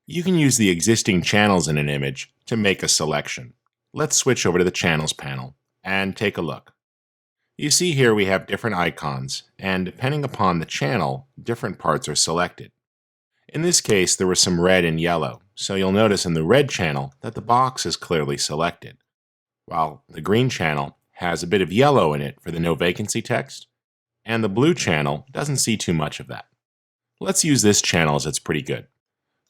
You can use the existing channels in an image to make a selection. Let's switch over to the Channels panel and take a look. You see here we have different icons, and depending upon the channel, different parts are selected. In this case, there was some red and yellow, so you'll notice in the red channel that the box is clearly selected, while the green channel has a bit of yellow in it for the no vacancy text, and the blue channel doesn't see too much of that. Let's use this channel as it's pretty good.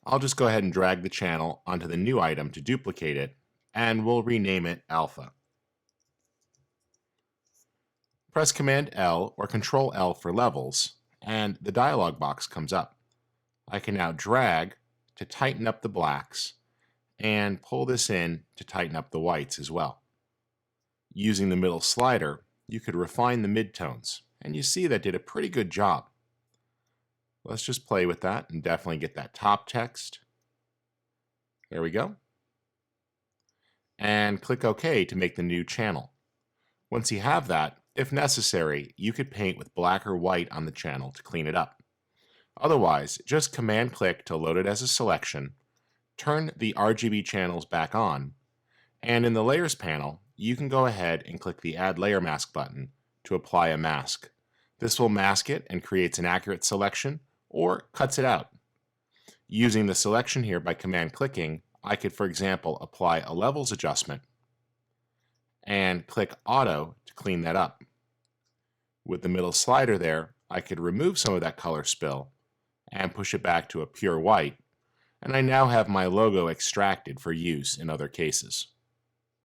I'll just go ahead and drag the channel onto the new item to duplicate it, and we'll rename it Alpha. Press Command L or Control L for levels, and the dialog box comes up. I can now drag to tighten up the blacks and pull this in to tighten up the whites as well. Using the middle slider, you could refine the midtones, and you see that did a pretty good job. Let's just play with that and definitely get that top text. There we go. And click OK to make the new channel. Once you have that, if necessary, you could paint with black or white on the channel to clean it up. Otherwise, just Command-click to load it as a selection, turn the RGB channels back on, and in the Layers panel, you can go ahead and click the Add Layer Mask button to apply a mask. This will mask it and creates an accurate selection, or cuts it out. Using the selection here by command-clicking, I could, for example, apply a levels adjustment and click Auto to clean that up. With the middle slider there, I could remove some of that color spill and push it back to a pure white, and I now have my logo extracted for use in other cases.